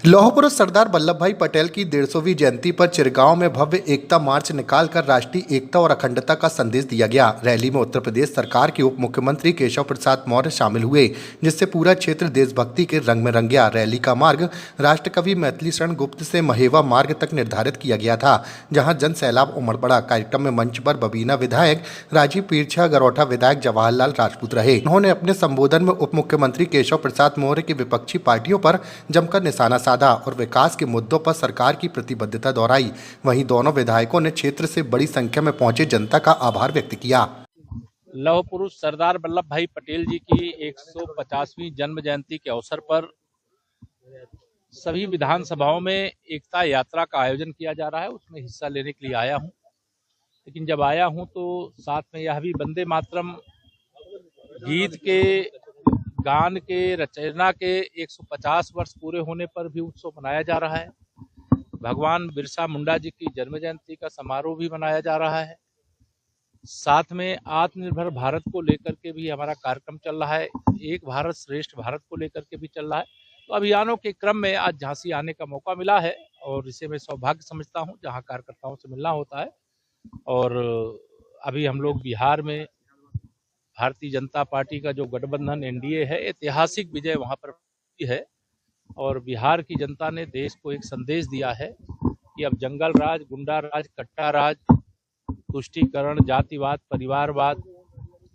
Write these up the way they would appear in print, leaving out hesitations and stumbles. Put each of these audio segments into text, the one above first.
लौह पुरुष सरदार वल्लभ भाई पटेल की 150वीं जयंती पर चिरगांव में भव्य एकता मार्च निकालकर राष्ट्रीय एकता और अखंडता का संदेश दिया गया। रैली में उत्तर प्रदेश सरकार के उप मुख्यमंत्री केशव प्रसाद मौर्य शामिल हुए, जिससे पूरा क्षेत्र देशभक्ति के रंग में रंग गया। रैली का मार्ग राष्ट्रकवि मैथिली शरण गुप्त से महेवा मार्ग तक निर्धारित किया गया था, जहां जन सैलाब उमड़ पड़ा। कार्यक्रम में मंच पर बबीना विधायक, राजीव पीरछा, गरौठा विधायक जवाहरलाल राजपूत रहे। उन्होंने अपने संबोधन में उप मुख्यमंत्री केशव प्रसाद मौर्य की विपक्षी पार्टियों पर जमकर निशाना साधा और विकास के मुद्दों पर सरकार की प्रतिबद्धता दोहराई। वहीं दोनों विधायकों ने क्षेत्र से बड़ी संख्या में पहुंचे जनता का आभार व्यक्त किया। लौह पुरुष सरदार वल्लभ भाई पटेल जी की 150वीं जन्म जयंती के अवसर पर सभी विधानसभाओं में एकता यात्रा का आयोजन किया जा रहा है। उसमें हिस्सा लेने के लिए आया हूं, लेकिन जब आया हूं तो साथ में यह भी वंदे मातरम गीत के गान के रचना के 150 वर्ष पूरे होने पर भी उत्सव मनाया जा रहा है। भगवान बिरसा मुंडा जी की जन्म जयंती का समारोह भी मनाया जा रहा है। साथ में आत्मनिर्भर भारत को लेकर के भी हमारा कार्यक्रम चल रहा है, एक भारत श्रेष्ठ भारत को लेकर के भी चल रहा है। तो अभियानों के क्रम में आज झांसी आने का मौका मिला है और इसे मैं सौभाग्य समझता हूं, जहां कार्यकर्ताओं से मिलना होता है। और अभी हम लोग बिहार में भारतीय जनता पार्टी का जो गठबंधन एनडीए है, ऐतिहासिक विजय वहां पर है और बिहार की जनता ने देश को एक संदेश दिया है कि अब जंगल राज, गुंडा राज, कट्टा राज, तुष्टीकरण, जातिवाद, परिवारवाद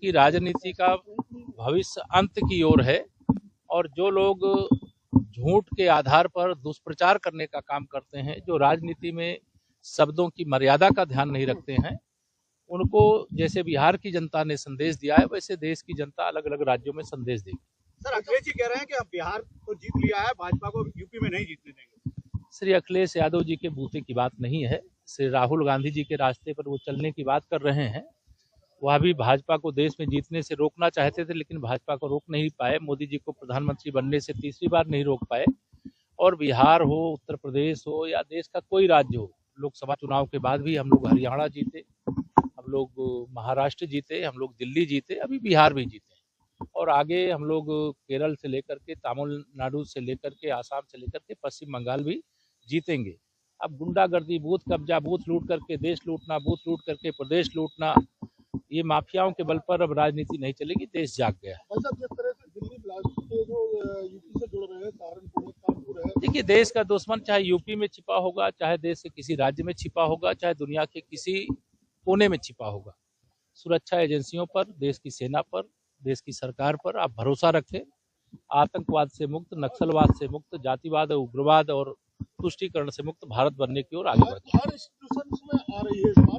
की राजनीति का भविष्य अंत की ओर है। और जो लोग झूठ के आधार पर दुष्प्रचार करने का काम करते हैं, जो राजनीति में शब्दों की मर्यादा का ध्यान नहीं रखते हैं, उनको जैसे बिहार की जनता ने संदेश दिया है, वैसे देश की जनता अलग अलग राज्यों में संदेश देगी। सर, अखिलेश जी कह रहे हैं कि अब बिहार तो जीत लिया है, भाजपा को यूपी में नहीं जीतने देंगे। श्री अखिलेश यादव जी के बूते की बात नहीं है। श्री राहुल गांधी जी के रास्ते पर वो चलने की बात कर रहे हैं। वह भी भाजपा को देश में जीतने से रोकना चाहते थे, लेकिन भाजपा को रोक नहीं पाए। मोदी जी को प्रधानमंत्री बनने से तीसरी बार नहीं रोक पाए। और बिहार हो, उत्तर प्रदेश हो या देश का कोई राज्य हो, लोकसभा चुनाव के बाद भी हम लोग हरियाणा जीते, हम लोग महाराष्ट्र जीते, हम लोग दिल्ली जीते, अभी बिहार भी जीते और आगे हम लोग केरल से लेकर के, तमिलनाडु से लेकर के, आसाम से लेकर के पश्चिम बंगाल भी जीतेंगे। अब गुंडागर्दी, बूथ कब्जा, बूथ लूट करके देश लूटना, बूथ लूट करके प्रदेश लूटना, ये माफियाओं के बल पर अब राजनीति नहीं चलेगी। देश जाग गया है। देखिए, देश का दुश्मन चाहे यूपी में छिपा होगा, चाहे देश के किसी राज्य में छिपा होगा, चाहे दुनिया के किसी कोने में छिपा होगा, सुरक्षा एजेंसियों पर, देश की सेना पर, देश की सरकार पर आप भरोसा रखें। आतंकवाद से मुक्त, नक्सलवाद से मुक्त, जातिवाद, उग्रवाद और तुष्टीकरण से मुक्त भारत बनने की ओर आगे बढ़े।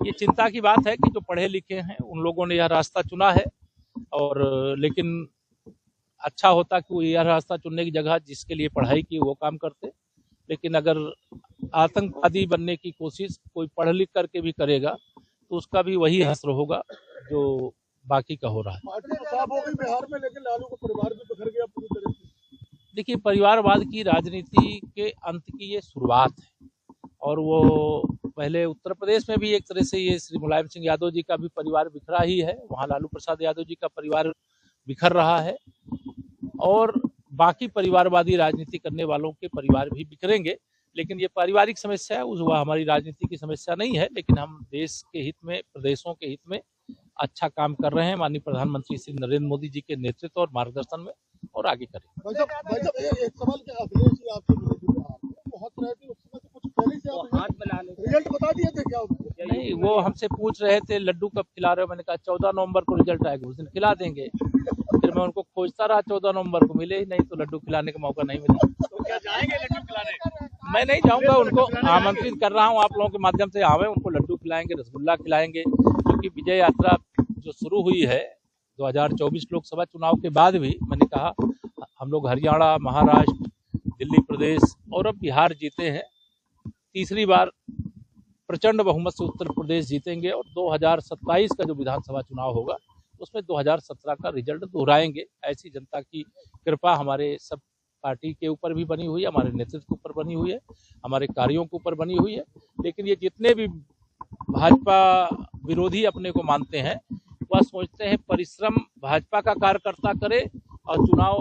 ये चिंता की बात है कि जो पढ़े लिखे हैं उन लोगों ने यह रास्ता चुना है, और लेकिन अच्छा होता कि वो यह रास्ता चुनने की जगह जिसके लिए पढ़ाई की वो काम करते। लेकिन अगर आतंकवादी बनने की कोशिश कोई पढ़ लिख करके भी करेगा तो उसका भी वही हश्र होगा जो बाकी का हो रहा है। बिहार में, लेकिन लालू का परिवार भी बिखर गया पूरी तरह से। देखिए, परिवारवाद की राजनीति के अंत की ये शुरुआत है और वो पहले उत्तर प्रदेश में भी एक तरह से ये श्री मुलायम सिंह यादव जी का भी परिवार बिखरा ही है, वहाँ लालू प्रसाद यादव जी का परिवार बिखर रहा है और बाकी परिवारवादी राजनीति करने वालों के परिवार भी बिखरेंगे। लेकिन ये पारिवारिक समस्या है, वह हमारी राजनीति की समस्या नहीं है। लेकिन हम देश के हित में, प्रदेशों के हित में अच्छा काम कर रहे हैं माननीय प्रधानमंत्री श्री नरेंद्र मोदी जी के नेतृत्व और मार्गदर्शन में, और आगे करेंगे। एक सवाल क्या अखिलेश जी आपसे बहुत रहे थे, उस समय से कुछ पहले से आप हाथ मिला ले, रिजल्ट बता दिए थे क्या? नहीं, वो हमसे पूछ रहे थे लड्डू कब खिला रहे हो, मैंने कहा 14 नवंबर को रिजल्ट आएगा, उस दिन खिला देंगे। फिर मैं उनको खोजता रहा, 14 नवंबर को मिले ही नहीं, तो लड्डू खिलाने का मौका नहीं मिला। तो क्या जाएंगे लड्डू खिलाने? मैं नहीं जाऊंगा, उनको आमंत्रित कर रहा हूं आप लोगों के माध्यम से, आवे, उनको लड्डू खिलाएंगे, रसगुल्ला खिलाएंगे। क्योंकि विजय यात्रा जो शुरू हुई है 2024 लोकसभा चुनाव के बाद भी, मैंने कहा हम लोग हरियाणा, महाराष्ट्र, दिल्ली प्रदेश और अब बिहार जीते हैं। तीसरी बार प्रचंड बहुमत से उत्तर प्रदेश जीतेंगे और 2027 का जो विधानसभा चुनाव होगा उसमें 2017 का रिजल्ट दोहराएंगे। ऐसी जनता की कृपा हमारे सब पार्टी के ऊपर भी बनी हुई है, हमारे नेतृत्व के ऊपर बनी हुई है, हमारे कार्यों के ऊपर बनी हुई है। लेकिन ये जितने भी भाजपा विरोधी अपने को मानते हैं, वह सोचते हैं परिश्रम भाजपा का कार्यकर्ता करे और चुनाव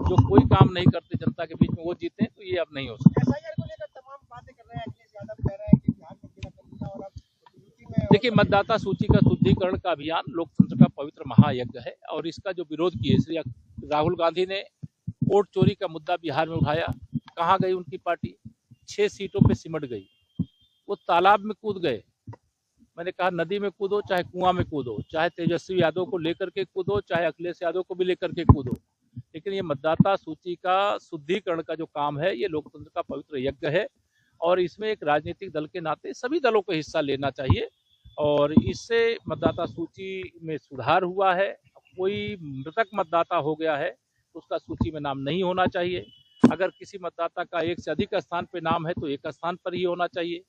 जो कोई काम नहीं करते जनता के बीच में वो जीते। तो ये ये अब नहीं हो सकता। एसआईआर को लेकर तमाम बातें कर रहे हैं, अखिलेश यादव कह रहे हैं कि बिहार में कब्जा कर लिया और अब यूपी में। देखिए, मतदाता सूची का शुद्धिकरण का अभियान लोकतंत्र का पवित्र महायज्ञ है और इसका जो विरोध किए श्री राहुल गांधी ने वोट चोरी का मुद्दा बिहार में उठाया, कहाँ गई उनकी पार्टी? 6 सीटों पे सिमट गई। वो तालाब में कूद गए। मैंने कहा नदी में कूदो, चाहे कुआं में कूदो, चाहे तेजस्वी यादव को लेकर के कूदो, चाहे अखिलेश यादव को भी लेकर के कूदो, लेकिन ये मतदाता सूची का शुद्धिकरण का जो काम है ये लोकतंत्र का पवित्र यज्ञ है और इसमें एक राजनीतिक दल के नाते सभी दलों को हिस्सा लेना चाहिए और इससे मतदाता सूची में सुधार हुआ है। कोई मृतक मतदाता हो गया है उसका सूची में नाम नहीं होना चाहिए। अगर किसी मतदाता का एक से अधिक स्थान पर नाम है तो एक स्थान पर ही होना चाहिए।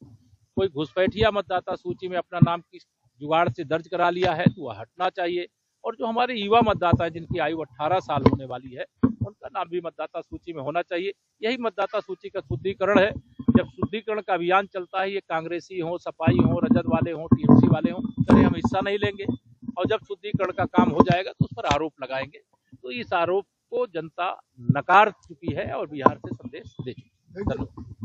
कोई घुसपैठिया मतदाता सूची में अपना नाम किस जुगाड़ से दर्ज करा लिया है तो वह हटना चाहिए और जो हमारे युवा मतदाता हैं जिनकी आयु 18 साल होने वाली है उनका नाम भी मतदाता सूची में होना चाहिए। यही मतदाता सूची का शुद्धिकरण है। जब शुद्धिकरण का अभियान चलता है, ये कांग्रेसी हो, सपाई हो, रजत वाले हो, टीएमसी वाले हो, कहीं हम हिस्सा नहीं लेंगे और जब शुद्धिकरण का काम हो जाएगा तो उस पर आरोप लगाएंगे। तो इस आरोप को जनता नकार चुकी है और बिहार से संदेश दे चुकी है। धन्यवाद।